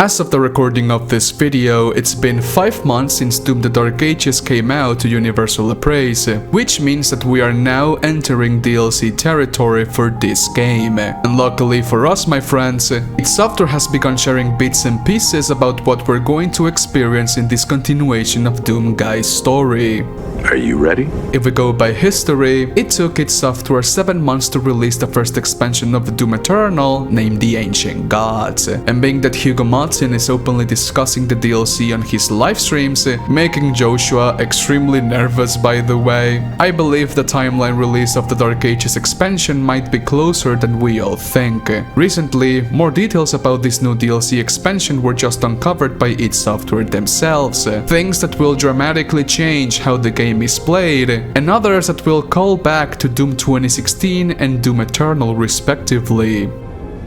As of the recording of this video, it's been 5 months since Doom the Dark Ages came out to universal appraise, which means that we are now entering DLC territory for this game. And luckily for us, my friends, id Software has begun sharing bits and pieces about what we're going to experience in this continuation of Doom Guy's story. Are you ready? If we go by history, it took id Software 7 months to release the first expansion of Doom Eternal, named the Ancient Gods. And being that Hugo Martin is openly discussing the DLC on his live streams, making Joshua extremely nervous by the way, I believe the timeline release of the Dark Ages expansion might be closer than we all think. Recently, more details about this new DLC expansion were just uncovered by id Software themselves, things that will dramatically change how the game is played, and others that will call back to Doom 2016 and Doom Eternal respectively.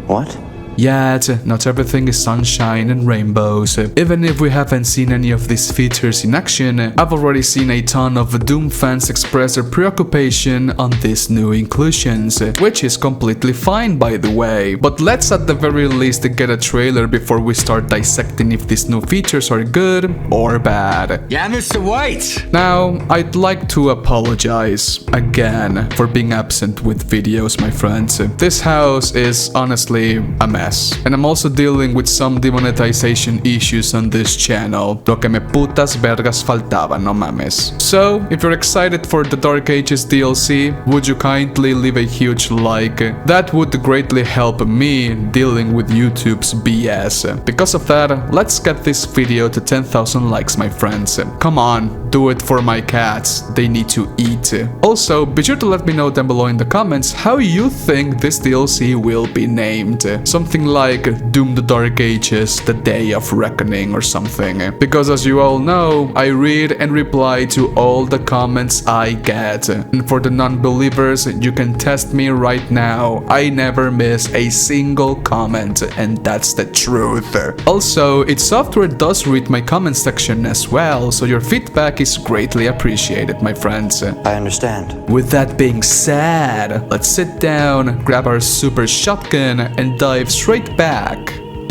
What? Yet, not everything is sunshine and rainbows. Even if we haven't seen any of these features in action, I've already seen a ton of Doom fans express their preoccupation on these new inclusions, which is completely fine by the way. But let's at the very least get a trailer before we start dissecting if these new features are good or bad. Yeah, Mr. White! Now, I'd like to apologize again for being absent with videos, my friends. This house is honestly a mess. And I'm also dealing with some demonetization issues on this channel. Lo que me putas vergas faltaba, no mames. So, if you're excited for the Dark Ages DLC, would you kindly leave a huge like? That would greatly help me dealing with YouTube's BS. Because of that, let's get this video to 10,000 likes, my friends. Come on, do it for my cats. They need to eat. Also, be sure to let me know down below in the comments how you think this DLC will be named. Something like Doom the Dark Ages, the Day of Reckoning or something. Because as you all know, I read and reply to all the comments I get. And for the non-believers, you can test me right now. I never miss a single comment, and that's the truth. Also, id Software does read my comment section as well, so your feedback is greatly appreciated, my friends. I understand. With that being said, let's sit down, grab our super shotgun, and dive straight back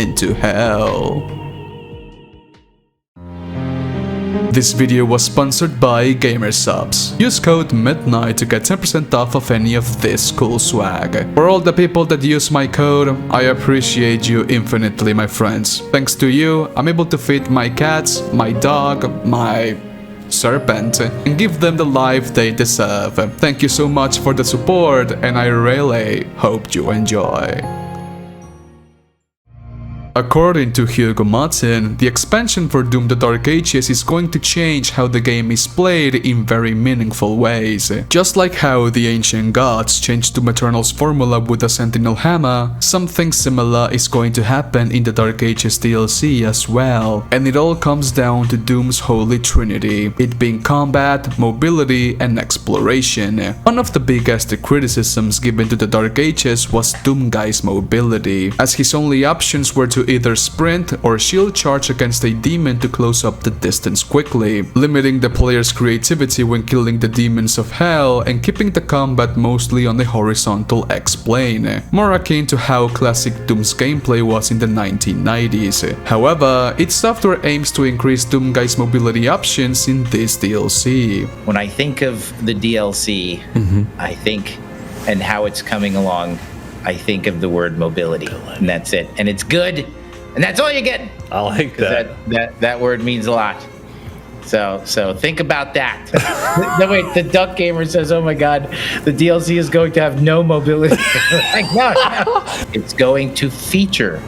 into hell. This video was sponsored by Gamersubs. Use code MIDNIGHT to get 10% off of any of this cool swag. For all the people that use my code, I appreciate you infinitely, my friends. Thanks to you, I'm able to feed my cats, my dog, my serpent, and give them the life they deserve. Thank you so much for the support, and I really hope you enjoy. According to Hugo Martin, the expansion for Doom the Dark Ages is going to change how the game is played in very meaningful ways. Just like how the Ancient Gods changed Doom Eternal's formula with the Sentinel Hammer, something similar is going to happen in the Dark Ages DLC as well. And it all comes down to Doom's Holy Trinity, it being combat, mobility, and exploration. One of the biggest criticisms given to the Dark Ages was Doom Guy's mobility, as his only options were to either sprint or shield charge against a demon to close up the distance quickly, limiting the player's creativity when killing the demons of hell and keeping the combat mostly on the horizontal X-plane, more akin to how classic Doom's gameplay was in the 1990s. However, id Software aims to increase Doom Guy's mobility options in this DLC. When I think of the DLC, I think, and how it's coming along, I think of the word mobility, and that's it. And it's good, and that's all you get. I like that. That word means a lot. So think about that. No, wait, the Duck Gamer says, oh my god, the DLC is going to have no mobility. Like, no. It's going to feature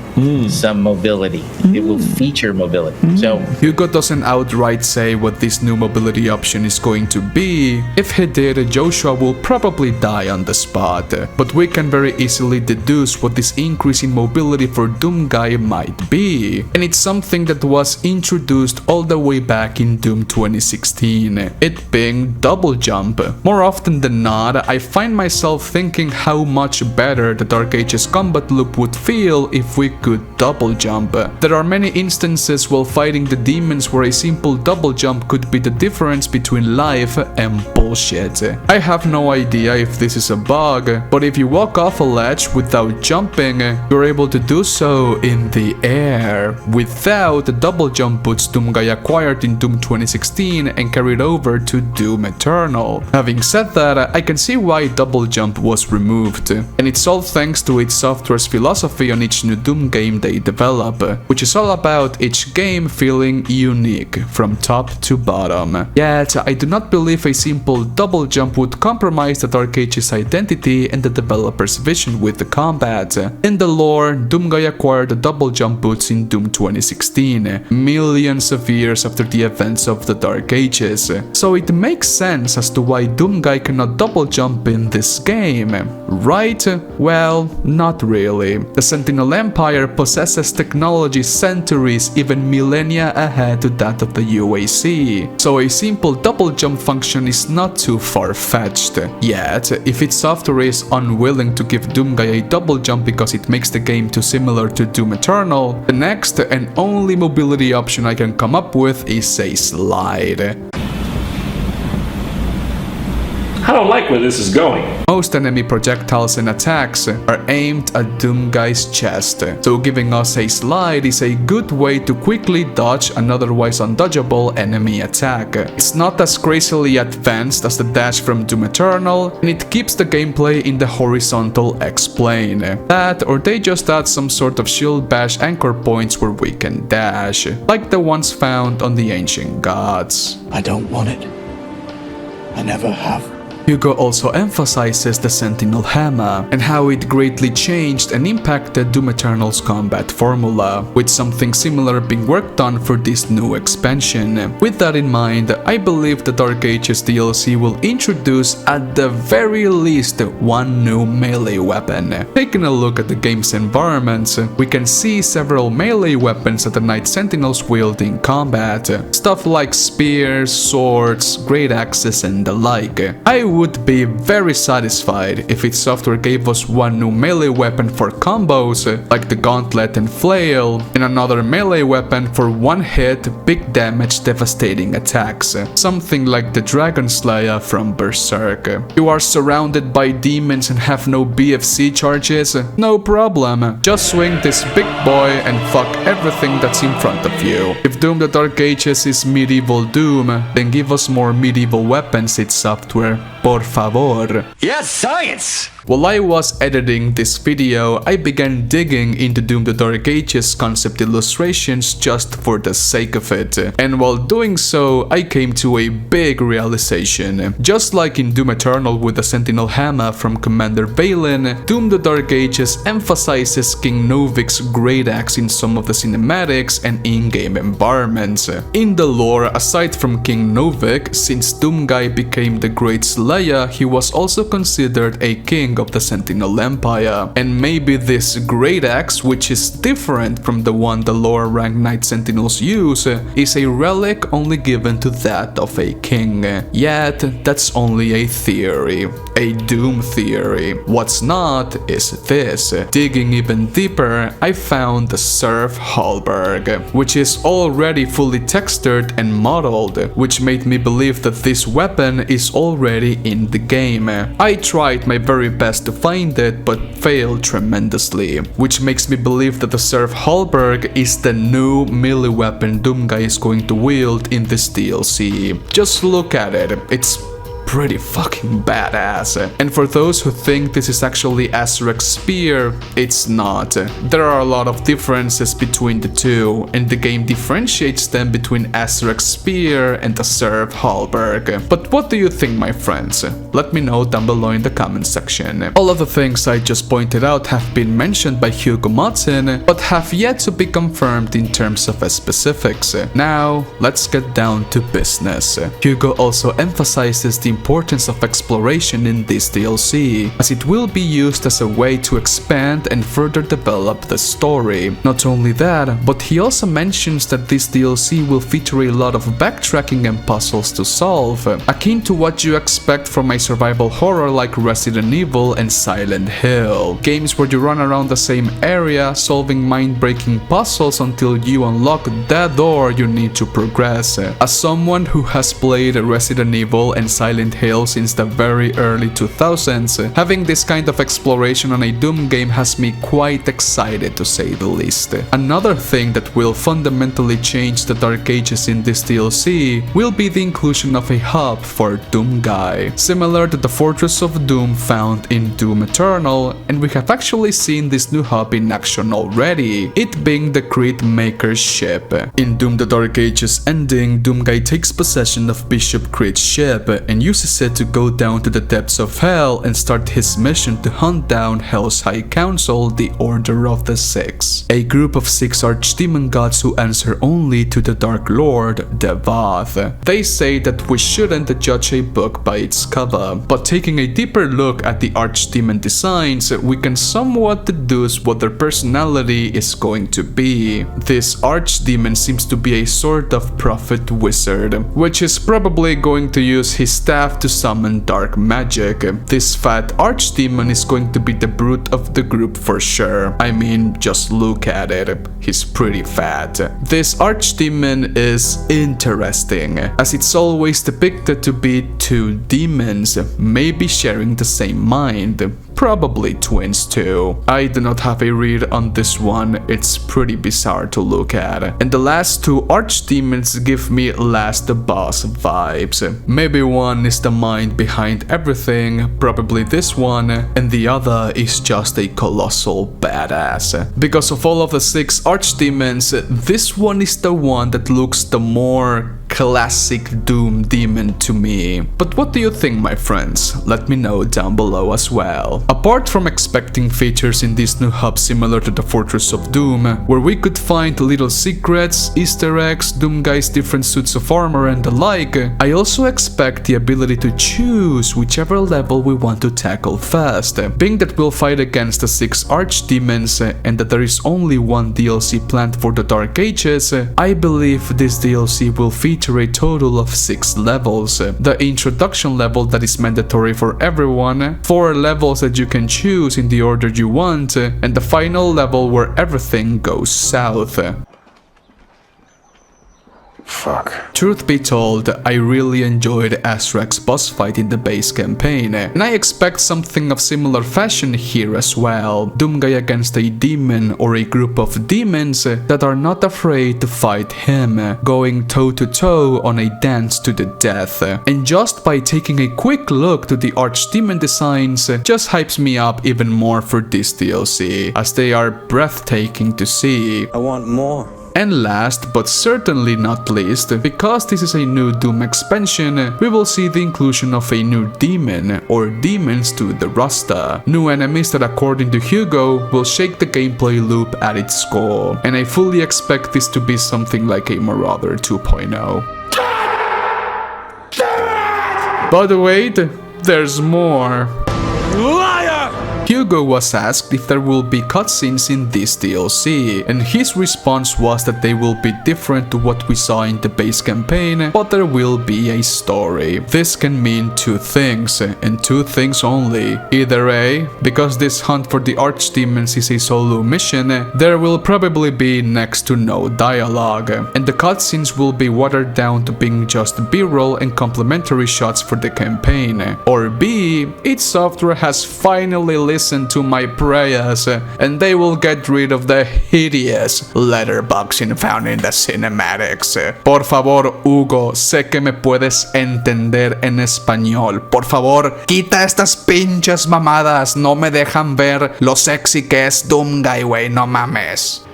some mobility. It will feature mobility. So Hugo doesn't outright say what this new mobility option is going to be. If he did, Joshua will probably die on the spot. But we can very easily deduce what this increase in mobility for Doom Guy might be. And it's something that was introduced all the way back in Doom 2016, it being double jump. More often than not, I find myself thinking how much better the Dark Ages combat loop would feel if we could double jump. There are many instances while fighting the demons where a simple double jump could be the difference between life and bullshit. I have no idea if this is a bug, but if you walk off a ledge without jumping, you're able to do so in the air without the double jump boots Doomguy acquired in Doom 2016 and carried over to Doom Eternal. Having said that, I can see why double jump was removed, and it's all thanks to id Software's philosophy on each new Doom game they develop, which is all about each game feeling unique from top to bottom. Yet, I do not believe a simple double jump would compromise the Dark Ages identity and the developer's vision with the combat. In the lore, Doomguy acquired the double jump boots in Doom 2016, millions of years after the events of the Dark Ages, so it makes sense as to why Doomguy cannot double jump in this game, right? Well, not really. The Sentinel Empire possesses technology centuries, even millennia ahead to that of the UAC, so a simple double jump function is not too far-fetched. Yet, if id Software is unwilling to give Doomguy a double jump because it makes the game too similar to Doom Eternal, the next and only mobility option I can come up with is a slide. I don't like where this is going. Most enemy projectiles and attacks are aimed at Doomguy's chest, so giving us a slide is a good way to quickly dodge an otherwise undodgeable enemy attack. It's not as crazily advanced as the dash from Doom Eternal, and it keeps the gameplay in the horizontal X-plane. That, or they just add some sort of shield bash anchor points where we can dash, like the ones found on the Ancient Gods. I don't want it. I never have. Hugo also emphasizes the Sentinel Hammer and how it greatly changed and impacted Doom Eternal's combat formula, with something similar being worked on for this new expansion. With that in mind, I believe the Dark Ages DLC will introduce at the very least one new melee weapon. Taking a look at the game's environments, we can see several melee weapons that the Knight Sentinels wield in combat. Stuff like spears, swords, great axes and the like. I would be very satisfied if id Software gave us one new melee weapon for combos, like the Gauntlet and Flail, and another melee weapon for one hit, big damage devastating attacks, something like the Dragon Slayer from Berserk. You are surrounded by demons and have no BFC charges? No problem, just swing this big boy and fuck everything that's in front of you. If Doom the Dark Ages is medieval Doom, then give us more medieval weapons, id Software. Por favor. Yes, science! While I was editing this video, I began digging into Doom the Dark Ages concept illustrations just for the sake of it. And while doing so, I came to a big realization. Just like in Doom Eternal with the Sentinel Hammer from Commander Valen, Doom the Dark Ages emphasizes King Novik's great axe in some of the cinematics and in-game environments. In the lore, aside from King Novik, since Doomguy became the Great Slayer, he was also considered a king of the Sentinel Empire, and maybe this great axe, which is different from the one the lower ranked Knight Sentinels use, is a relic only given to that of a king. Yet, that's only a theory, a Doom theory. What's not is this. Digging even deeper, I found the Serf Halberd, which is already fully textured and modeled, which made me believe that this weapon is already in the game. I tried my very best to find it, but failed tremendously, which makes me believe that the Serf Halberd is the new melee weapon Doomguy is going to wield in this DLC. Just look at it, it's pretty fucking badass. And for those who think this is actually Azrek's spear, it's not. There are a lot of differences between the two, and the game differentiates them between Azrek's spear and the Serf Halberd. But what do you think, my friends? Let me know down below in the comment section. All of the things I just pointed out have been mentioned by Hugo Madsen, but have yet to be confirmed in terms of specifics. Now, let's get down to business. Hugo also emphasizes the importance of exploration in this DLC, as it will be used as a way to expand and further develop the story. Not only that, but he also mentions that this DLC will feature a lot of backtracking and puzzles to solve, akin to what you expect from a survival horror like Resident Evil and Silent Hill. Games where you run around the same area solving mind-breaking puzzles until you unlock the door you need to progress. As someone who has played Resident Evil and Silent Hill since the very early 2000s, having this kind of exploration on a Doom game has me quite excited to say the least. Another thing that will fundamentally change the Dark Ages in this DLC will be the inclusion of a hub for Doom Guy, similar to the Fortress of Doom found in Doom Eternal, and we have actually seen this new hub in action already, it being the Crit Maker's ship. In Doom the Dark Ages ending, Doom Guy takes possession of Bishop Crit's ship and uses it to go down to the depths of hell and start his mission to hunt down Hell's High Council, the Order of the Six, a group of 6 archdemon gods who answer only to the Dark Lord, Devath. They say that we shouldn't judge a book by its cover, but taking a deeper look at the archdemon designs, we can somewhat deduce what their personality is going to be. This archdemon seems to be a sort of prophet wizard, which is probably going to use his staff to summon dark magic. This fat archdemon is going to be the brute of the group for sure. I mean, just look at it. He's pretty fat. This archdemon is interesting, as it's always depicted to be 2 demons, maybe sharing the same mind. Probably twins too. I do not have a read on this one, it's pretty bizarre to look at. And the last 2 archdemons give me Last Boss vibes. Maybe one is the mind behind everything, probably this one, and the other is just a colossal badass. Because of all of the 6 archdemons, this one is the one that looks the more classic Doom demon to me. But what do you think, my friends? Let me know down below as well. Apart from expecting features in this new hub similar to the Fortress of Doom, where we could find little secrets, Easter eggs, Doom Guy's different suits of armor and the like, I also expect the ability to choose whichever level we want to tackle first. Being that we'll fight against the 6 archdemons and that there is only one DLC planned for the Dark Ages, I believe this DLC will feature a total of 6 levels. The introduction level that is mandatory for everyone, 4 levels that you can choose in the order you want, and the final level where everything goes south. Fuck. Truth be told, I really enjoyed Azrak's boss fight in the base campaign, and I expect something of similar fashion here as well. Doom Guy against a demon or a group of demons that are not afraid to fight him, going toe to toe on a dance to the death. And just by taking a quick look to the archdemon designs just hypes me up even more for this DLC, as they are breathtaking to see. I want more. And last but certainly not least, because this is a new Doom expansion, we will see the inclusion of a new demon or demons to the roster. New enemies that, according to Hugo, will shake the gameplay loop at its core. And I fully expect this to be something like a Marauder 2.0. But wait, there's more. Hugo was asked if there will be cutscenes in this DLC, and his response was that they will be different to what we saw in the base campaign, but there will be a story. This can mean 2 things, and 2 things only. Either A, because this hunt for the archdemons is a solo mission, there will probably be next to no dialogue, and the cutscenes will be watered down to being just B-roll and complimentary shots for the campaign. Or B, id Software has finally listened to my prayers, and they will get rid of the hideous letterboxing found in the cinematics. Por favor, Hugo, sé que me puedes entender en español. Por favor, quita estas pinches mamadas, no me dejan ver lo sexy que es Doom Guy, wey, no mames.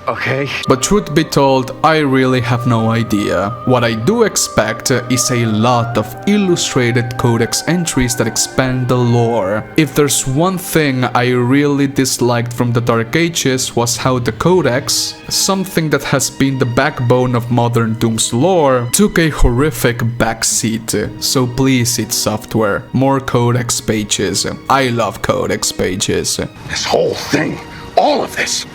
okay? But truth be told, I really have no idea. What I do expect is a lot of illustrated codex entries that expand the lore. If there's one thing I really disliked from the Dark Ages was how the codex, something that has been the backbone of modern Doom's lore, took a horrific backseat. So please, id Software, more codex pages. I love codex pages. This whole thing, all of this,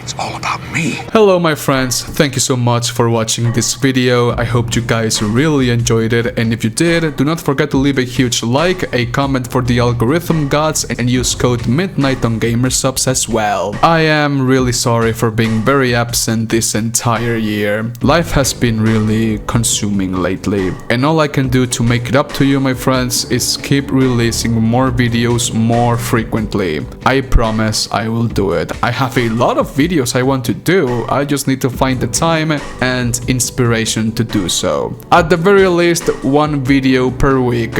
it's all about me. Hello my friends, thank you so much for watching this video. I hope you guys really enjoyed it, and if you did, do not forget to leave a huge like, a comment for the algorithm gods, and use code MIDNIGHT on gamersubs as well. I am really sorry for being very absent this entire year. Life has been really consuming lately, and all I can do to make it up to you my friends is keep releasing more videos more frequently. I promise I will do it. I have a lot of videos I want to do, I just need to find the time and inspiration to do so. At the very least, one video per week.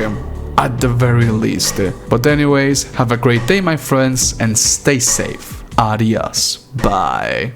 At the very least. But anyways, have a great day my friends and stay safe. Adios. Bye.